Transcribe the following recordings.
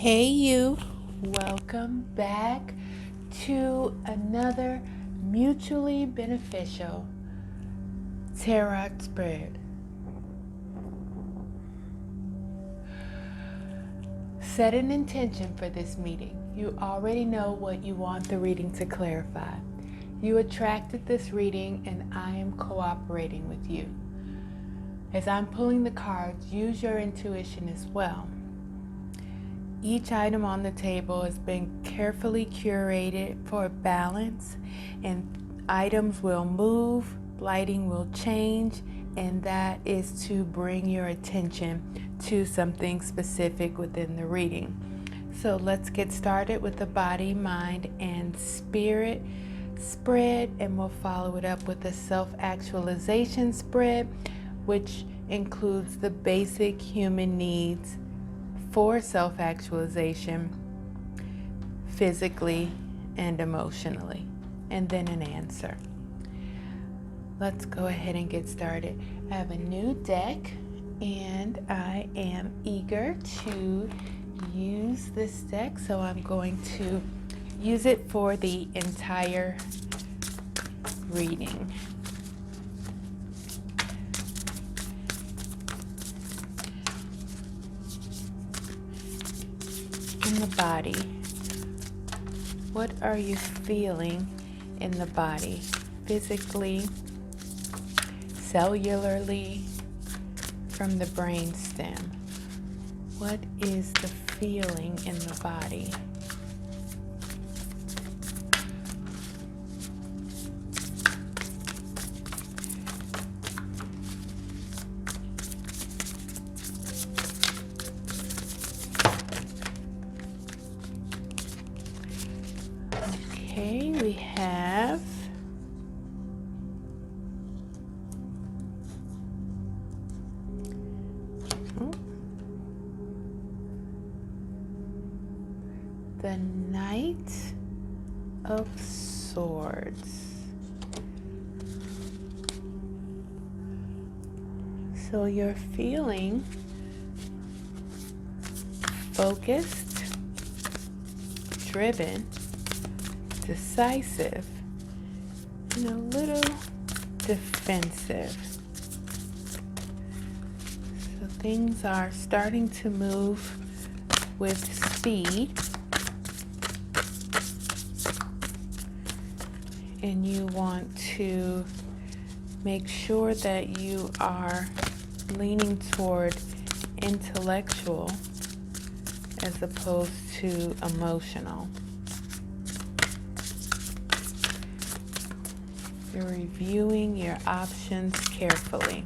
Hey you, welcome back to another mutually beneficial tarot spread. Set an intention for this meeting. You already know what you want the reading to clarify. You attracted this reading and I am cooperating with you. As I'm pulling the cards, use your intuition as well. Each item on the table has been carefully curated for balance, and items will move, lighting will change, and that is to bring your attention to something specific within the reading. So let's get started with the body, mind, and spirit spread, and we'll follow it up with a self-actualization spread, which includes the basic human needs for self-actualization physically and emotionally, and then an answer. Let's go ahead and get started. I have a new deck and I am eager to use this deck, so I'm going to use it for the entire reading. In the body, what are you feeling in the body? Physically, cellularly, from the brain stem. What is the feeling in the body? Okay, we have the Knight of Swords. So you're feeling focused, driven, decisive, and a little defensive. So things are starting to move with speed, and you want to make sure that you are leaning toward intellectual as opposed to emotional. You're reviewing your options carefully.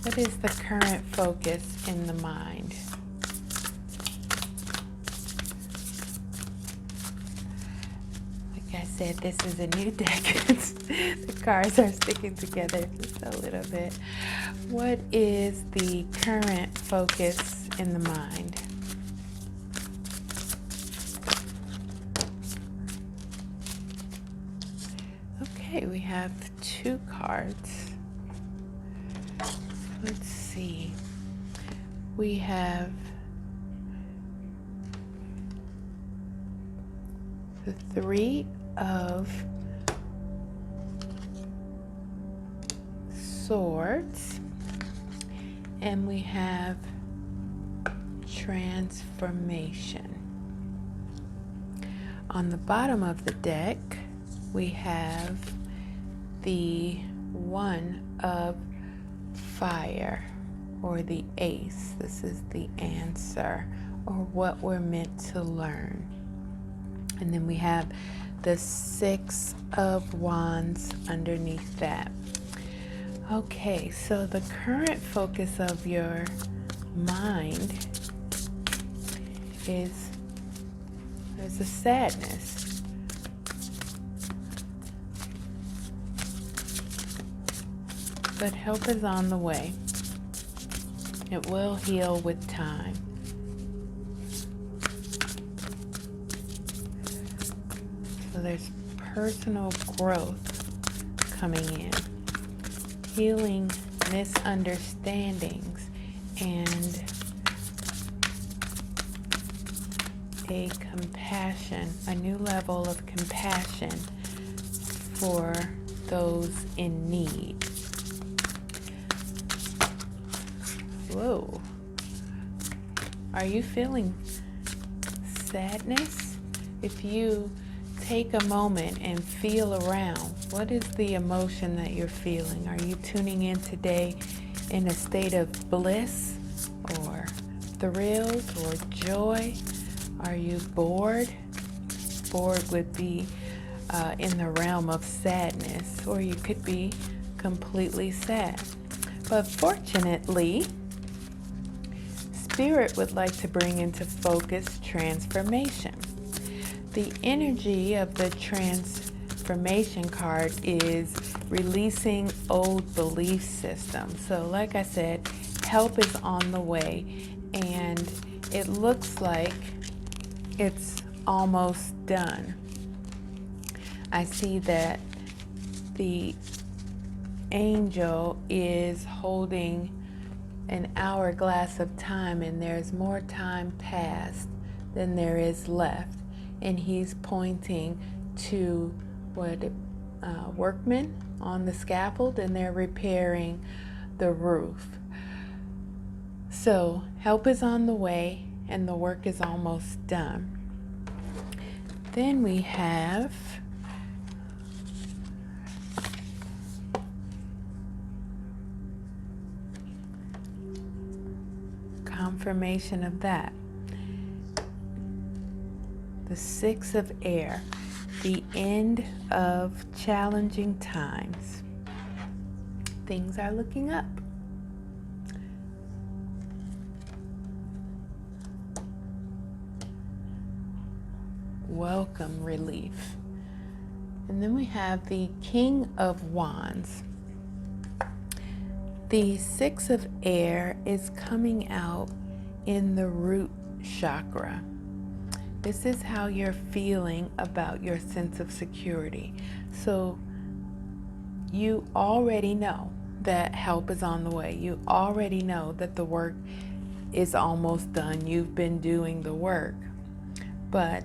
What is the current focus in the mind? Like I said, this is a new deck. The cards are sticking together just a little bit. What is the current focus in the mind? Okay, we have two cards. Let's see. We have the Three of Swords, and we have Transformation. On the bottom of the deck, we have the One of Fire, or the Ace. This is the answer, or what we're meant to learn. And then we have the Six of Wands underneath that. Okay, so the current focus of your mind is there's a sadness. But help is on the way. It will heal with time. So there's personal growth coming in. Healing misunderstandings and a compassion, a new level of compassion for those in need. Whoa. Are you feeling sadness? If you take a moment and feel around, what is the emotion that you're feeling? Are you tuning in today in a state of bliss or thrills or joy? Are you bored? Bored would be in the realm of sadness, or you could be completely sad. But fortunately, Spirit would like to bring into focus transformation. The energy of the transformation card is releasing old belief systems. So like I said, help is on the way, and it looks like it's almost done. I see that the angel is holding an hourglass of time, and there's more time passed than there is left, and he's pointing to workmen on the scaffold, and they're repairing the roof. So help is on the way and the work is almost done. Then we have confirmation of that. The Six of Air, the end of challenging times. Things are looking up. Welcome relief. And then we have the King of Wands. The Six of Air is coming out in the root chakra. This is how you're feeling about your sense of security. So you already know that help is on the way. You already know that the work is almost done. You've been doing the work. But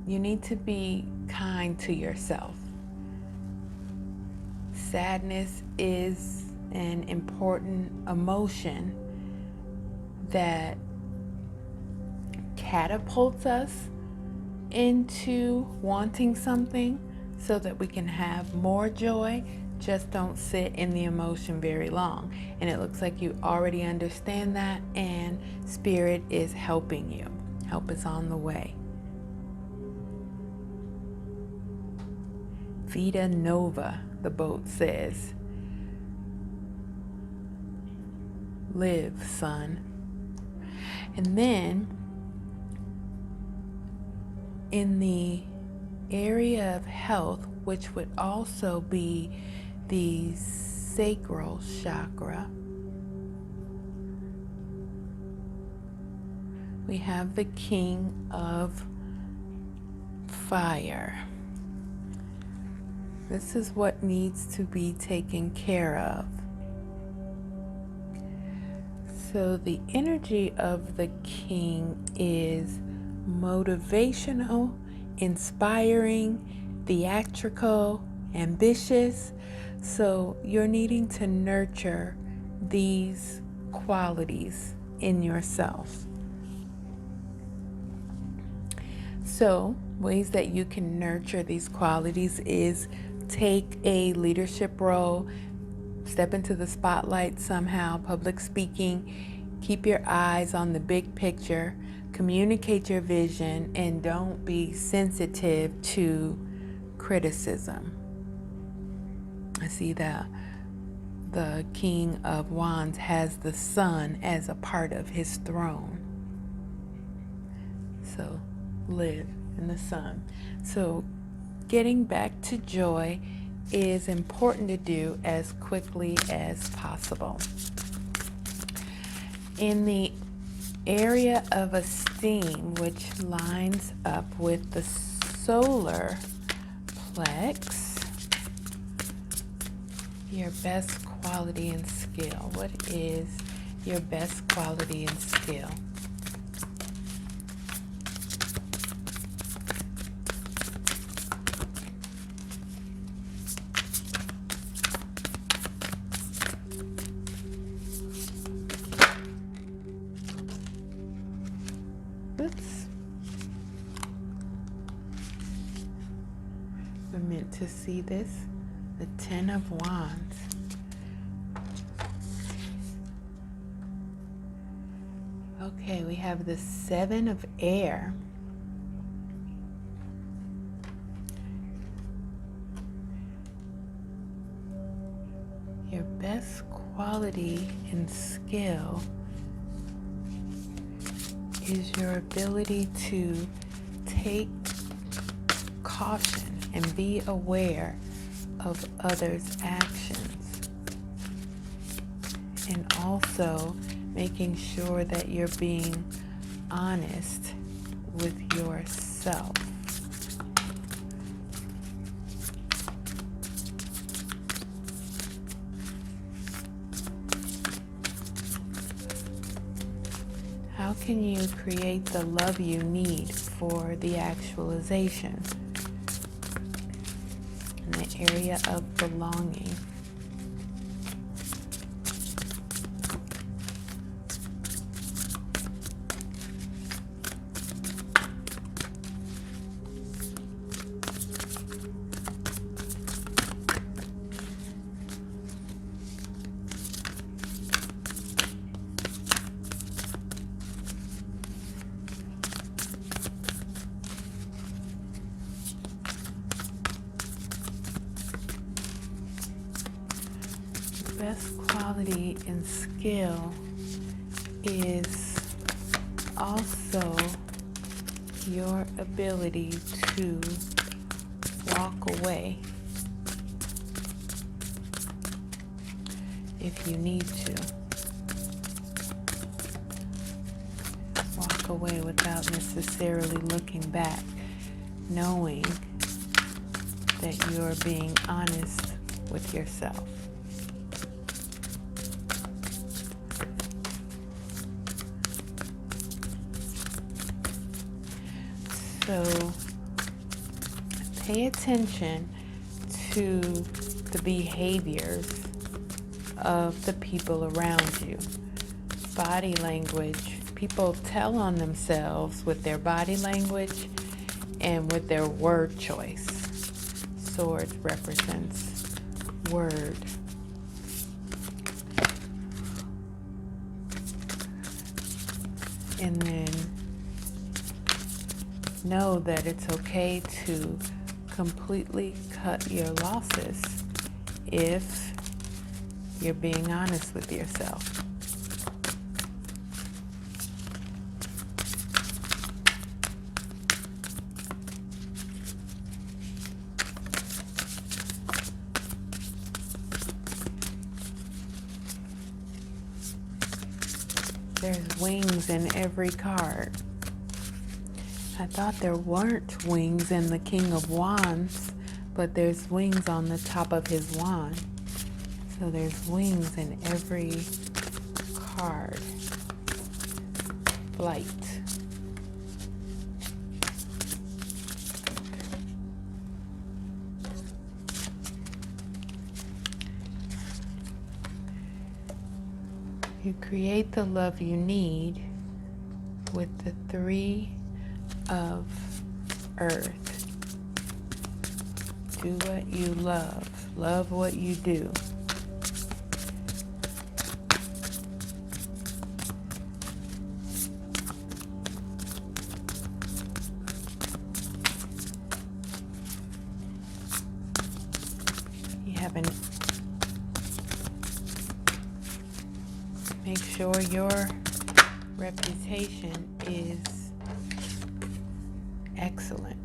you need to be kind to yourself. Sadness is an important emotion that catapults us into wanting something so that we can have more joy. Just don't sit in the emotion very long. And it looks like you already understand that, and Spirit is helping you. Help is on the way. Vita Nova, the boat says. Live, son. And then in the area of health, which would also be the sacral chakra, we have the King of Fire. This is what needs to be taken care of. So the energy of the King is motivational, inspiring, theatrical, ambitious. So you're needing to nurture these qualities in yourself. So ways that you can nurture these qualities is take a leadership role, step into the spotlight somehow, public speaking, keep your eyes on the big picture, communicate your vision, and don't be sensitive to criticism. I see that the King of Wands has the sun as a part of his throne. So live in the sun. So getting back to joy is important to do as quickly as possible. In the area of esteem, which lines up with the solar plex, your best quality and skill. What is your best quality and skill? Oops. We're meant to see this. The Ten of Wands. Okay, we have the Seven of Air. Your best quality and skill is your ability to take caution and be aware of others' actions, and also making sure that you're being honest with yourself. How can you create the love you need for the actualization? In the area of belonging. Best quality and skill is also your ability to walk away if you need to. Walk away without necessarily looking back, knowing that you're being honest with yourself. So pay attention to the behaviors of the people around you. Body language. People tell on themselves with their body language and with their word choice. Sword represents word. And then know that it's okay to completely cut your losses if you're being honest with yourself. There's wings in every card. I thought there weren't wings in the King of Wands, but there's wings on the top of his wand. So there's wings in every card. Flight. You create the love you need with the Three of Earth. Do what you love. Love what you do. You haven't. Make sure your reputation is excellent.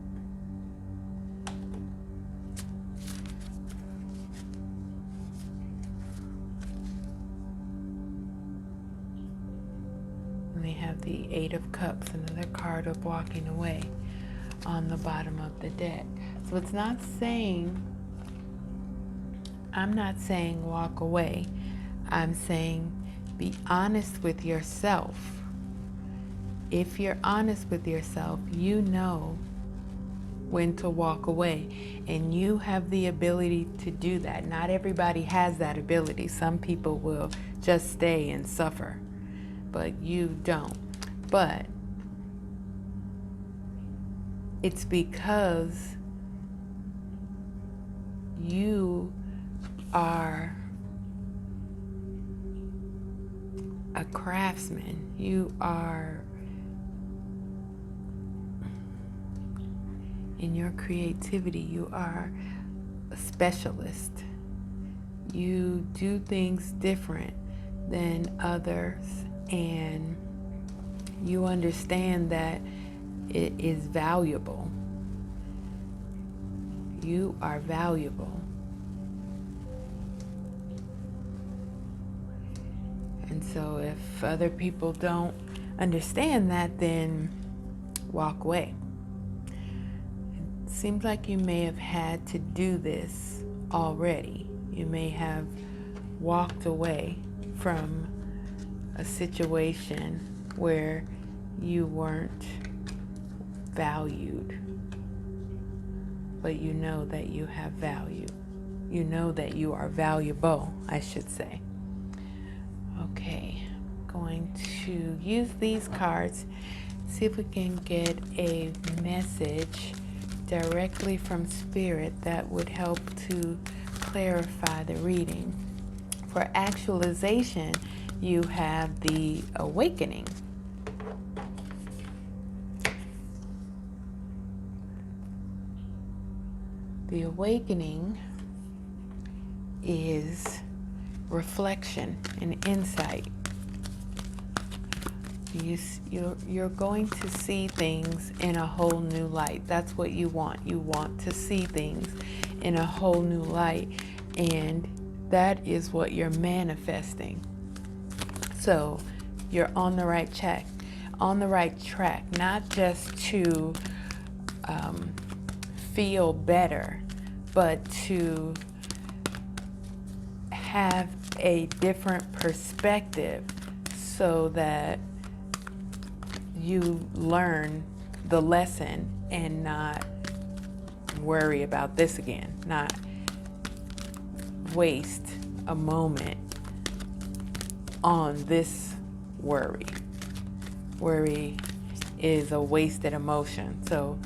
And we have the Eight of Cups, another card of walking away on the bottom of the deck. So it's not saying, I'm not saying walk away. I'm saying be honest with yourself. If you're honest with yourself, you know when to walk away, and you have the ability to do that. Not everybody has that ability. Some people will just stay and suffer, but you don't. But It's because you are a craftsman. You are, in your creativity, you are a specialist. You do things different than others, and you understand that it is valuable. You are valuable. And so if other people don't understand that, then walk away. It seems like you may have had to do this already. You may have walked away from a situation where you weren't valued, but you know that you have value. You know that you are valuable, I should say. Okay, I'm going to use these cards, see if we can get a message directly from Spirit that would help to clarify the reading. For actualization, you have the awakening. The awakening is reflection and insight. You're going to see things in a whole new light. That's what you want. You want to see things in a whole new light, and that is what you're manifesting. So you're on the right track, not just to feel better, but to have a different perspective so that you learn the lesson and not worry about this again, not waste a moment on this worry. Worry is a wasted emotion. So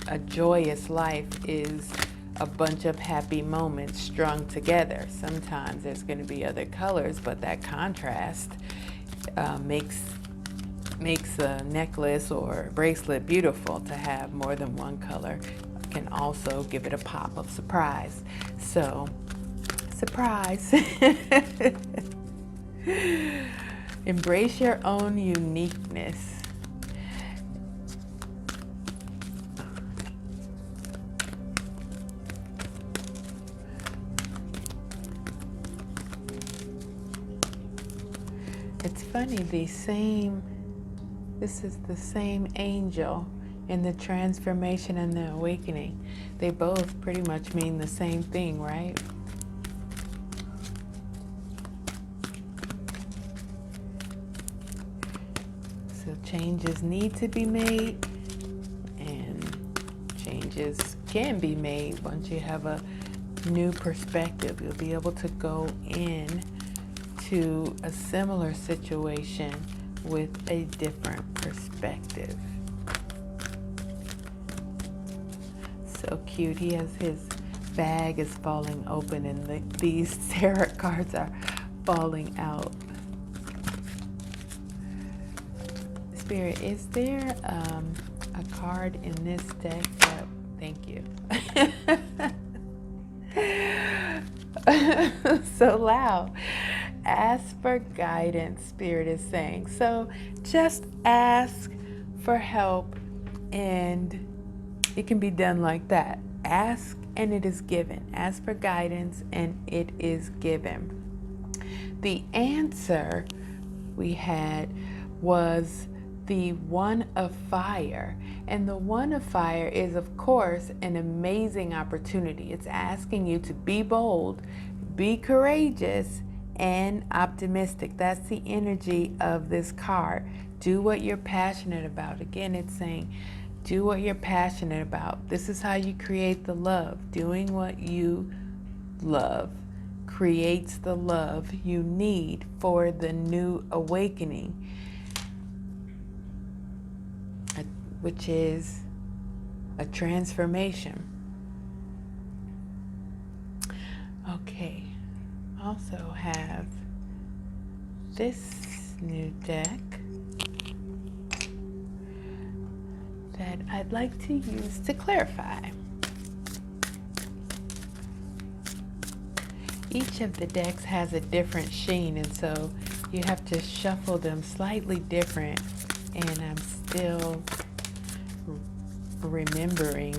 a joyous life is a bunch of happy moments strung together. Sometimes there's going to be other colors, but that contrast makes a necklace or bracelet beautiful. To have more than one color can also give it a pop of surprise. So, surprise. Embrace your own uniqueness. It's funny, this is the same angel in the transformation and the awakening. They both pretty much mean the same thing, right? So changes need to be made, and changes can be made once you have a new perspective. You'll be able to go in to a similar situation with a different perspective. So cute. He has his bag is falling open, and these tarot cards are falling out. Spirit, is there a card in this deck that, thank you. So loud. Ask for guidance, Spirit is saying. So just ask for help, and it can be done like that. Ask and it is given. Ask for guidance and it is given. The answer we had was the One of Fire. And the One of Fire is, of course, an amazing opportunity. It's asking you to be bold, be courageous, and optimistic. That's the energy of this card. Do what you're passionate about. Again, it's saying, do what you're passionate about. This is how you create the love. Doing what you love creates the love you need for the new awakening. which is a transformation. Okay, also have this new deck that I'd like to use to clarify. Each of the decks has a different sheen, and so you have to shuffle them slightly different, and I'm still remembering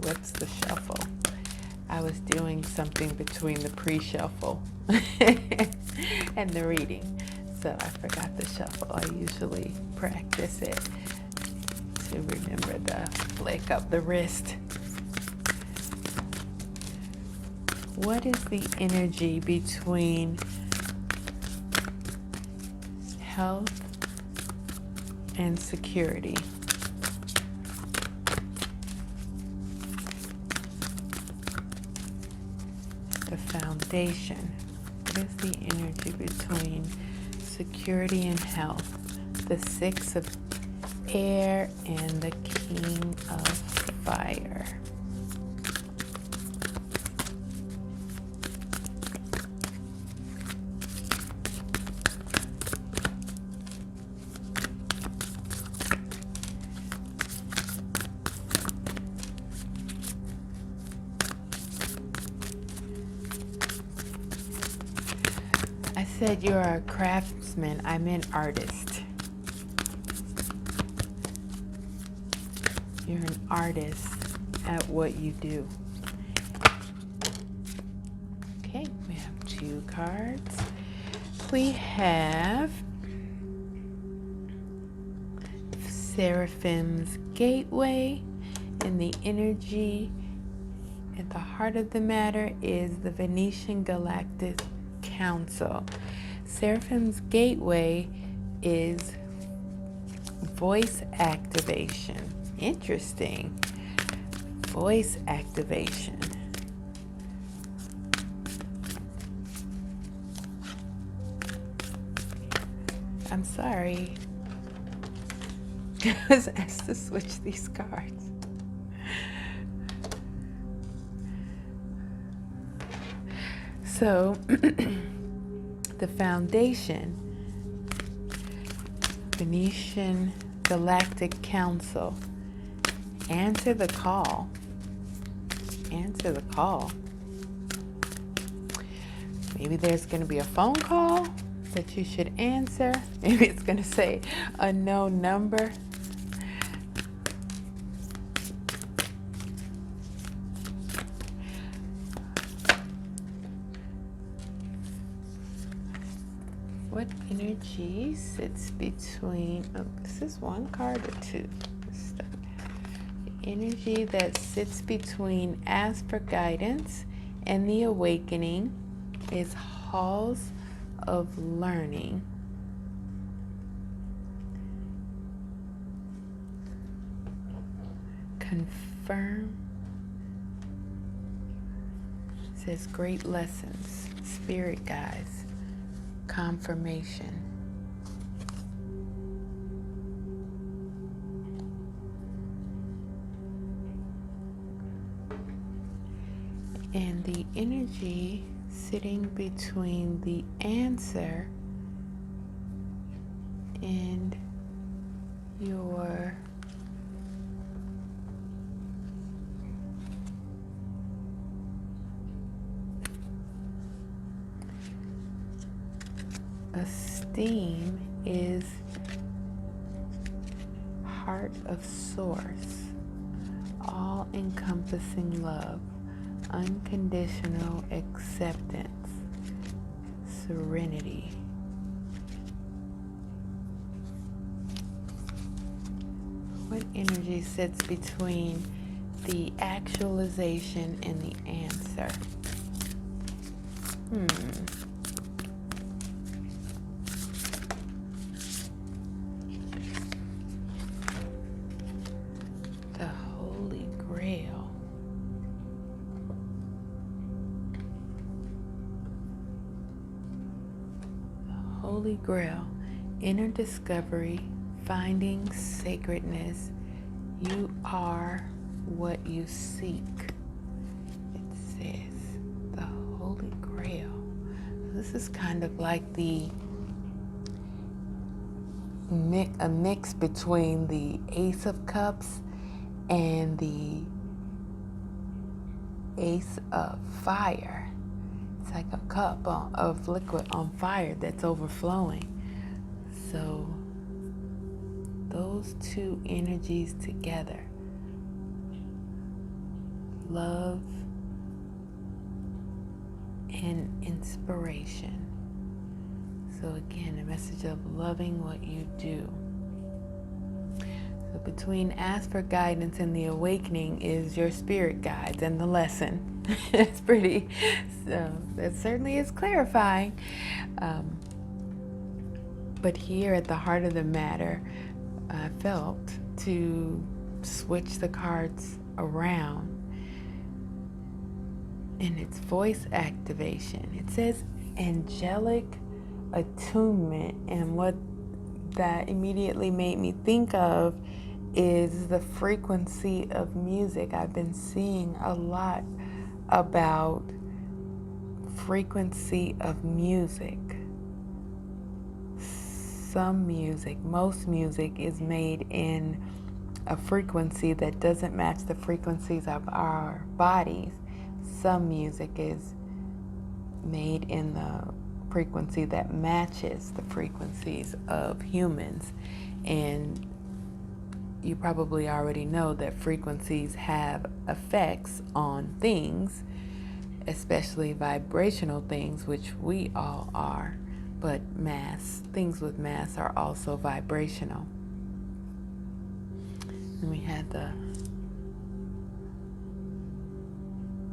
what's the shuffle. I was doing something between the pre-shuffle and the reading, so I forgot the shuffle. I usually practice it to remember the flick of the wrist. What is the energy between health and security? The foundation. What is the energy between security and health? The Six of Air and the King of Fire. I said you're a craftsman. I meant artist. You're an artist at what you do. Okay, we have 2 cards. We have Seraphim's Gateway, and the energy at the heart of the matter is the Venetian Galactic Council. Seraphim's Gateway is voice activation. Interesting. Voice activation. I'm sorry. I was asked to switch these cards. So, the foundation, Venetian Galactic Council. Answer the call. Answer the call. Maybe there's going to be a phone call that you should answer. Maybe it's going to say unknown number. What energy sits between, this is 1 card or 2? The energy that sits between ask for guidance and the awakening is halls of learning. Confirm. It says great lessons, spirit guides. Confirmation. And the energy sitting between the answer and your esteem is heart of source, all-encompassing love, unconditional acceptance, serenity. What energy sits between the actualization and the answer? The Holy Grail. The Holy Grail, inner discovery, finding sacredness. You are what you seek. It says the Holy Grail. This is kind of like a mix between the Ace of Cups and the Ace of Fire. It's like a cup of liquid on fire that's overflowing. So those two energies together, love and inspiration. So again, a message of loving what you do. So between ask for guidance and the awakening is your spirit guides and the lesson. It's pretty, so that certainly is clarifying. But here at the heart of the matter, I felt to switch the cards around. And it's voice activation. It says Angelic Attunement, and what that immediately made me think of is the frequency of music. I've been seeing a lot about frequency of music. Some music, most music is made in a frequency that doesn't match the frequencies of our bodies. Some music is made in the frequency that matches the frequencies of humans. And you probably already know that frequencies have effects on things, especially vibrational things, which we all are. But things with mass are also vibrational. And we had the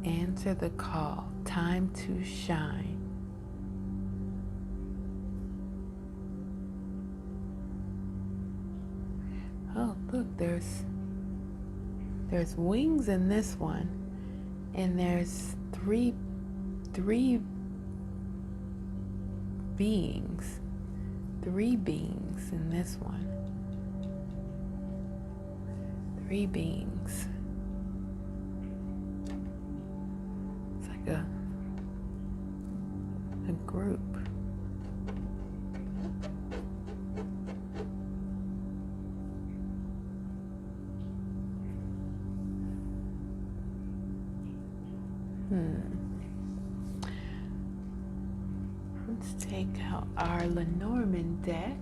answer the call, time to shine. Oh, look, there's wings in this one, and there's three beings in this one. 3 beings. It's like a group. Let's take out our Lenormand deck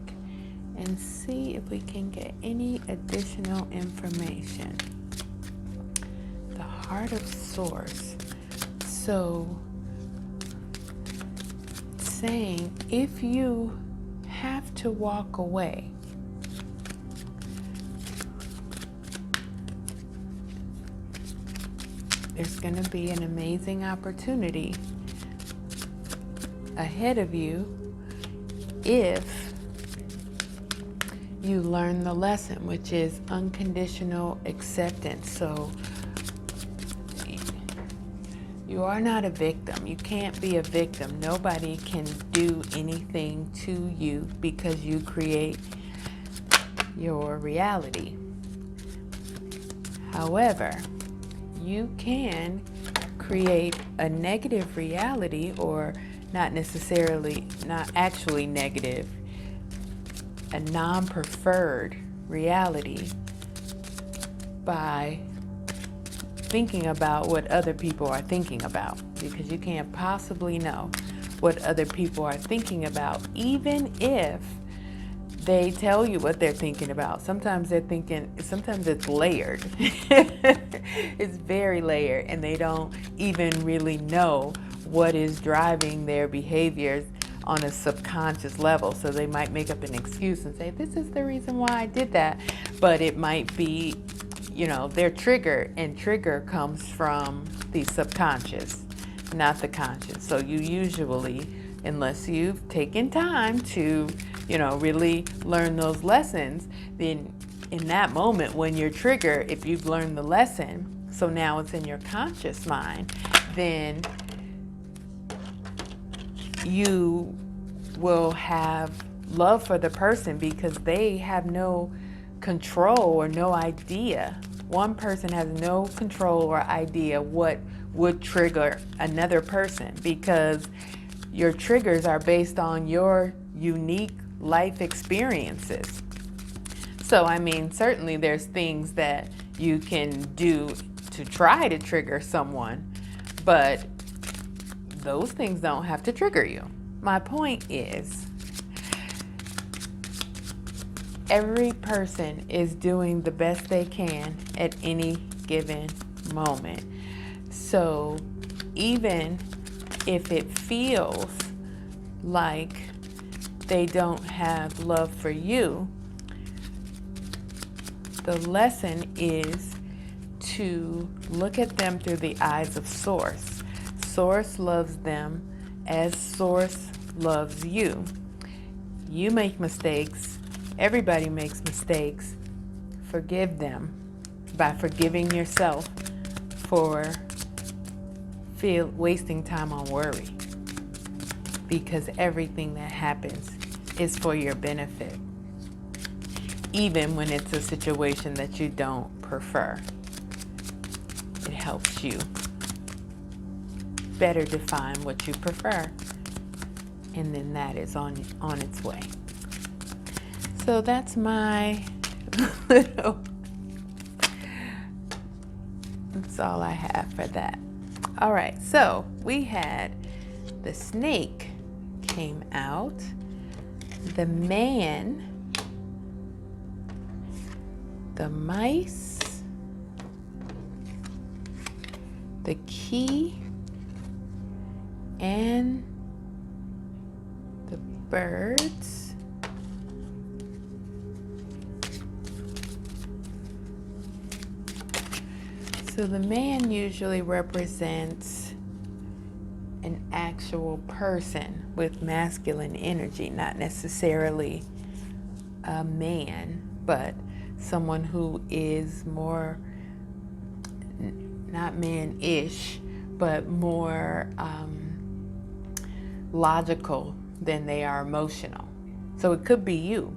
and see if we can get any additional information. The Heart of Source. So, saying if you have to walk away, there's going to be an amazing opportunity ahead of you if you learn the lesson, which is unconditional acceptance. So you are not a victim. You can't be a victim. Nobody can do anything to you because you create your reality. However, you can create a negative reality, or not actually negative, a non-preferred reality by thinking about what other people are thinking about, because you can't possibly know what other people are thinking about, even if they tell you what they're thinking about. Sometimes it's layered. It's very layered, and they don't even really know what is driving their behaviors on a subconscious level. So they might make up an excuse and say, this is the reason why I did that. But it might be, their trigger, and trigger comes from the subconscious, not the conscious. So you usually, unless you've taken time to, really learn those lessons, then in that moment when you're triggered, if you've learned the lesson, so now it's in your conscious mind, then you will have love for the person because they have no control or no idea. One person has no control or idea what would trigger another person, because your triggers are based on your unique life experiences. So, I mean, certainly there's things that you can do to try to trigger someone, but those things don't have to trigger you. My point is, every person is doing the best they can at any given moment. So even if it feels like they don't have love for you, the lesson is to look at them through the eyes of Source. Source loves them as Source loves you. You make mistakes. Everybody makes mistakes. Forgive them by forgiving yourself for wasting time on worry, because everything that happens is for your benefit, even when it's a situation that you don't prefer. It helps you better define what you prefer, and then that is on its way. So that's my little, that's all I have for that. All right, so we had the snake came out, the man, the mice, the key, and the birds. So the man usually represents an actual person with masculine energy, not necessarily a man, but someone who is more, not man-ish, but more logical than they are emotional. So it could be you.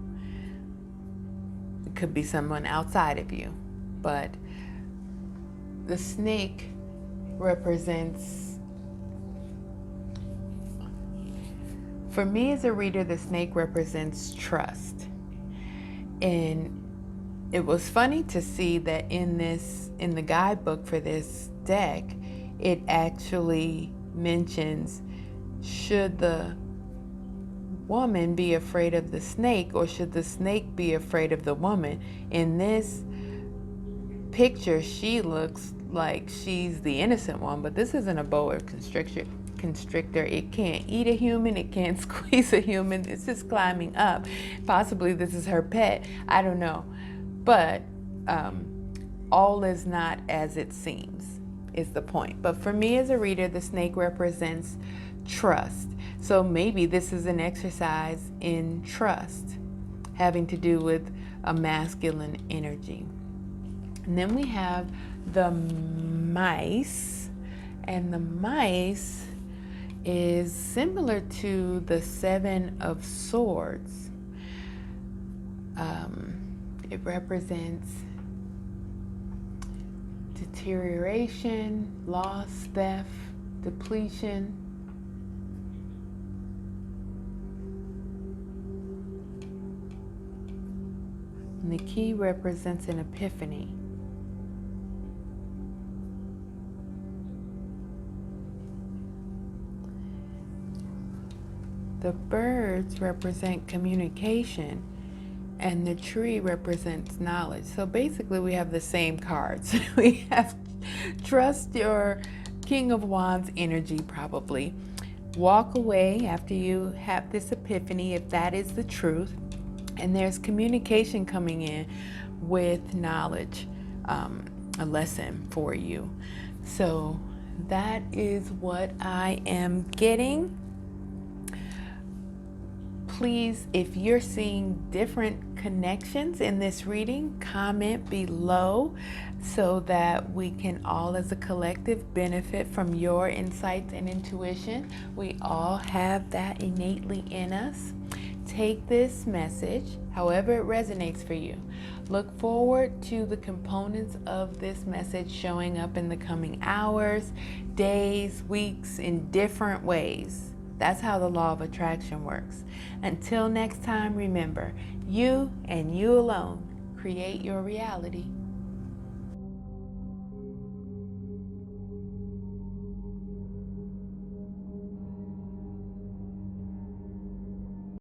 It could be someone outside of you. But the snake represents, for me as a reader, the snake represents trust. And it was funny to see that in the guidebook for this deck, it actually mentions, should the woman be afraid of the snake, or should the snake be afraid of the woman? In this picture, she looks like she's the innocent one, but this isn't a boa constrictor. It can't eat a human, it can't squeeze a human, it's just climbing up. Possibly this is her pet, I don't know. But all is not as it seems, is the point. But for me as a reader, the snake represents trust. So maybe this is an exercise in trust, having to do with a masculine energy. And then we have the mice, and the mice is similar to the Seven of Swords. It represents deterioration, loss, theft, depletion. And the key represents an epiphany. The birds represent communication, and the tree represents knowledge. So basically we have the same cards. We have trust your King of Wands energy, probably. Walk away after you have this epiphany, if that is the truth. And there's communication coming in with knowledge, a lesson for you. So that is what I am getting. Please, if you're seeing different connections in this reading, comment below so that we can all as a collective benefit from your insights and intuition. We all have that innately in us. take this message however it resonates for you. Look forward to the components of this message showing up in the coming hours, days, weeks, in different ways. That's how the law of attraction works. Until next time, remember, you and you alone create your reality.